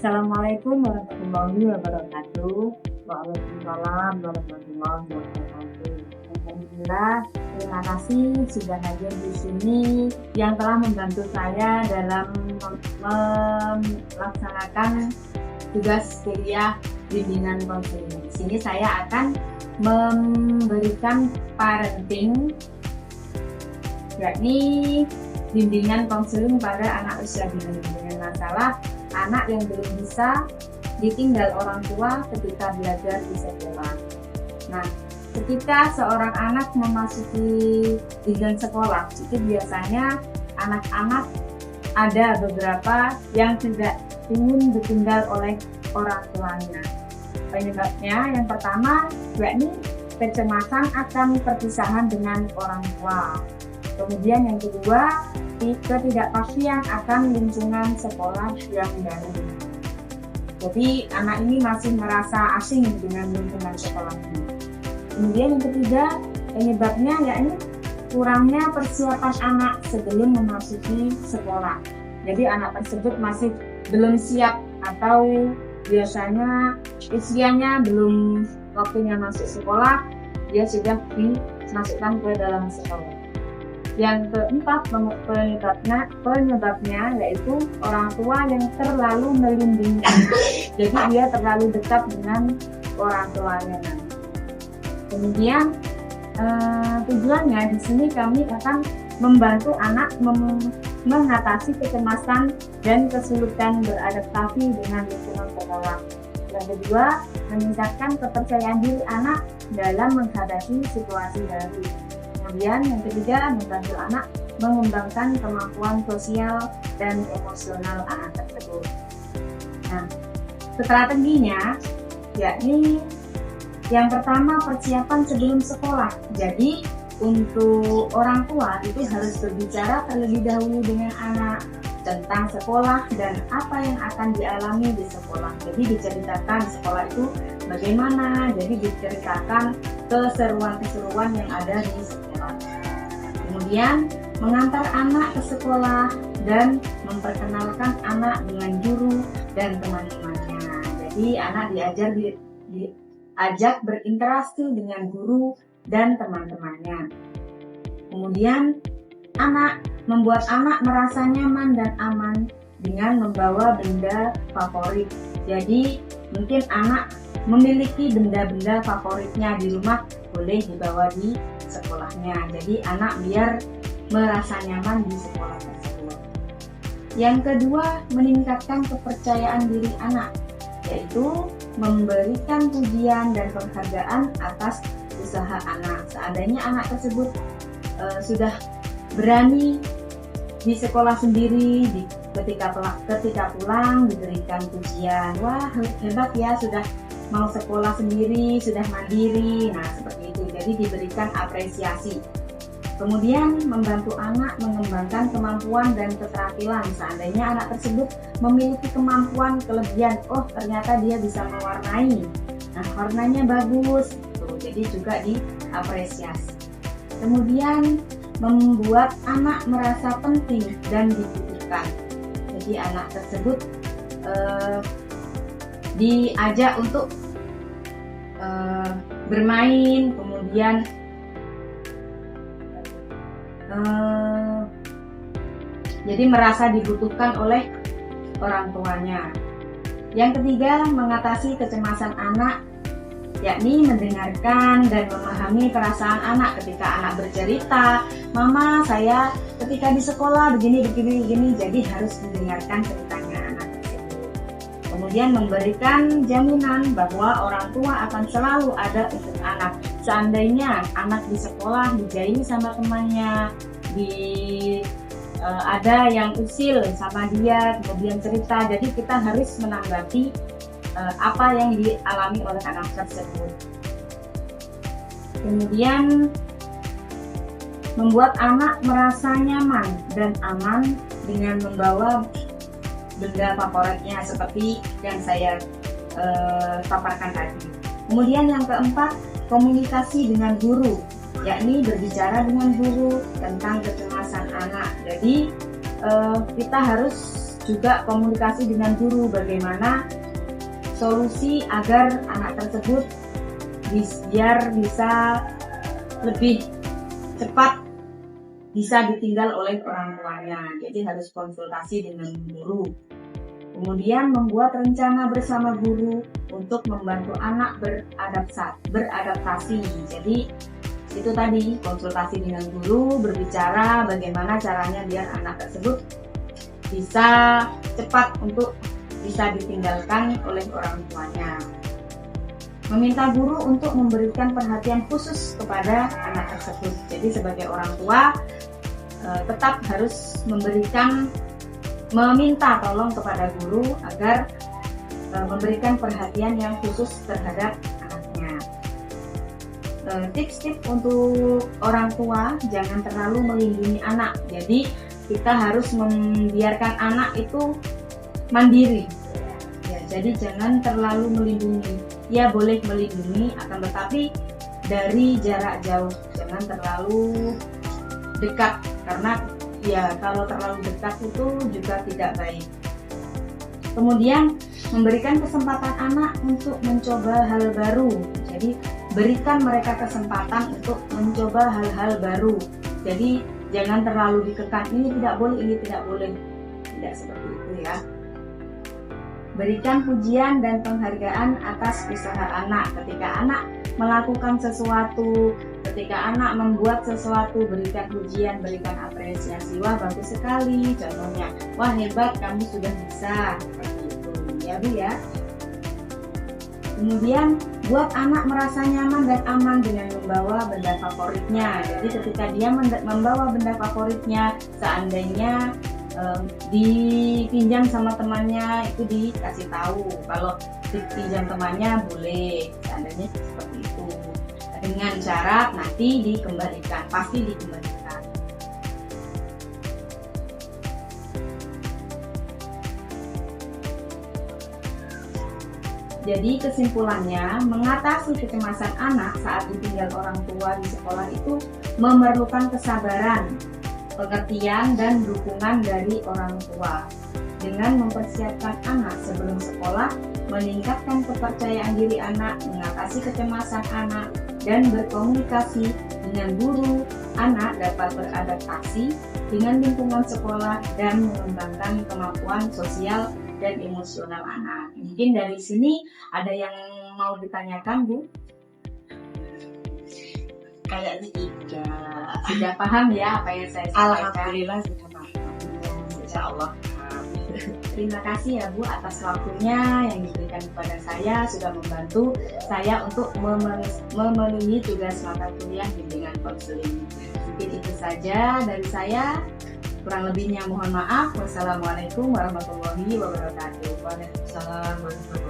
Assalamualaikum warahmatullahi wabarakatuh. Waalaikumsalam warahmatullahi wabarakatuh. Alhamdulillah, terima kasih sudah hadir di sini yang telah membantu saya dalam melaksanakan tugas kuliah bimbingan konseling. Di sini saya akan memberikan parenting, yakni bimbingan konseling pada anak usia dini dengan masalah anak yang belum bisa ditinggal orang tua ketika belajar di sekolah. Nah, ketika seorang anak memasuki jenjang sekolah, itu biasanya anak-anak ada beberapa yang tidak ingin ditinggal oleh orang tuanya. Penyebabnya yang pertama yakni kecemasan akan perpisahan dengan orang tua. Kemudian yang kedua, ketidakpastian akan lingkungan sekolah yang baru. Jadi anak ini masih merasa asing dengan lingkungan sekolah ini. Kemudian yang ketiga, penyebabnya yakni kurangnya persiapan anak sebelum memasuki sekolah. Jadi anak tersebut masih belum siap atau biasanya usianya belum waktunya masuk sekolah, dia sudah dimasukkan ke dalam sekolah. Yang keempat, penyebabnya yaitu orang tua yang terlalu melindungi. Jadi dia terlalu dekat dengan orang tuanya. Kemudian tujuannya di sini kami akan membantu anak mengatasi kecemasan dan kesulitan beradaptasi dengan lingkungan sekolah. Yang kedua, meningkatkan kepercayaan diri anak dalam menghadapi situasi baru. Kemudian yang ketiga, membantu anak mengembangkan kemampuan sosial dan emosional anak tersebut. Nah, strateginya yakni yang pertama, persiapan sebelum sekolah. Jadi untuk orang tua itu harus berbicara terlebih dahulu dengan anak tentang sekolah dan apa yang akan dialami di sekolah. Jadi diceritakan sekolah itu bagaimana, jadi diceritakan keseruan-keseruan yang ada di sekolah. Kemudian mengantar anak ke sekolah dan memperkenalkan anak dengan guru dan teman-temannya. Jadi anak diajak berinteraksi dengan guru dan teman-temannya. Kemudian membuat anak merasa nyaman dan aman dengan membawa benda favorit. Jadi mungkin anak memiliki benda-benda favoritnya di rumah, boleh dibawa di sekolahnya. Jadi anak biar merasa nyaman di sekolah tersebut. Yang kedua, meningkatkan kepercayaan diri anak, yaitu memberikan pujian dan penghargaan atas usaha anak. Seandainya anak tersebut sudah berani di sekolah sendiri, ketika pulang diberikan pujian, wah hebat ya, sudah mau sekolah sendiri, sudah mandiri. Nah seperti itu, jadi diberikan apresiasi. Kemudian membantu anak mengembangkan kemampuan dan keterampilan. Seandainya anak tersebut memiliki kemampuan kelebihan, oh ternyata dia bisa mewarnai, nah warnanya bagus, jadi juga diapresiasi. Kemudian membuat anak merasa penting dan dibutuhkan. Jadi anak tersebut diajak untuk bermain, kemudian jadi merasa dibutuhkan oleh orang tuanya. Yang ketiga, mengatasi kecemasan anak, yakni mendengarkan dan memahami perasaan anak ketika anak bercerita, mama saya ketika di sekolah begini, jadi harus mendengarkan ceritanya anak tersebut. Kemudian memberikan jaminan bahwa orang tua akan selalu ada untuk anak. Seandainya anak di sekolah dijahili sama temannya, ada yang usil sama dia, kemudian cerita, jadi kita harus menanggapi apa yang dialami oleh anak tersebut. Kemudian membuat anak merasa nyaman dan aman dengan membawa benda favoritnya seperti yang saya paparkan tadi. Kemudian yang keempat, komunikasi dengan guru, yakni berbicara dengan guru tentang kecemasan anak. Jadi kita harus juga komunikasi dengan guru, bagaimana solusi agar anak tersebut biar bisa lebih cepat bisa ditinggal oleh orang tuanya. Jadi harus konsultasi dengan guru. Kemudian membuat rencana bersama guru untuk membantu anak beradaptasi. Jadi itu tadi, konsultasi dengan guru, berbicara bagaimana caranya biar anak tersebut bisa cepat untuk bisa ditinggalkan oleh orang tuanya. Meminta guru untuk memberikan perhatian khusus kepada anak tersebut. Jadi sebagai orang tua tetap harus meminta tolong kepada guru agar memberikan perhatian yang khusus terhadap anaknya. Tips-tips untuk orang tua, jangan terlalu melindungi anak. Jadi kita harus membiarkan anak itu mandiri. Ya, jadi jangan terlalu melindungi. Ya boleh melindungi, akan tetapi dari jarak jauh, jangan terlalu dekat, karena ya kalau terlalu dekat itu juga tidak baik. Kemudian memberikan kesempatan anak untuk mencoba hal baru. Jadi berikan mereka kesempatan untuk mencoba hal-hal baru. Jadi jangan terlalu dikekang, ini tidak boleh, ini tidak boleh. Tidak seperti itu ya. Berikan pujian dan penghargaan atas usaha anak. Ketika anak melakukan sesuatu, ketika anak membuat sesuatu, berikan pujian, berikan apresiasi. Wah, bagus sekali, contohnya. Wah, hebat, kamu sudah bisa. Seperti itu ya Bu ya. Kemudian buat anak merasa nyaman dan aman dengan membawa benda favoritnya. Jadi ketika dia membawa benda favoritnya, seandainya dipinjam sama temannya, itu dikasih tahu. Kalau dipinjam temannya boleh, seandainya seperti itu. Dengan syarat nanti dikembalikan, pasti dikembalikan. Jadi kesimpulannya, mengatasi kecemasan anak saat ditinggal orang tua di sekolah itu memerlukan kesabaran, pengertian, dan dukungan dari orang tua. Dengan mempersiapkan anak sebelum sekolah, meningkatkan kepercayaan diri anak, mengatasi kecemasan anak, dan berkomunikasi dengan guru, anak dapat beradaptasi dengan lingkungan sekolah dan mengembangkan kemampuan sosial dan emosional anak. Mungkin dari sini ada yang mau ditanyakan, Bu? Kayaknya tidak. Sudah paham ya apa yang saya sampaikan? Alhamdulillah sudah paham. Insya Allah. Terima kasih ya Bu atas waktunya yang diberikan kepada saya, sudah membantu saya untuk memenuhi tugas mata kuliah bimbingan konseling. Mungkin itu saja dari saya. Kurang lebihnya mohon maaf. Wassalamualaikum warahmatullahi wabarakatuh. Waalaikumsalam warahmatullahi wabarakatuh.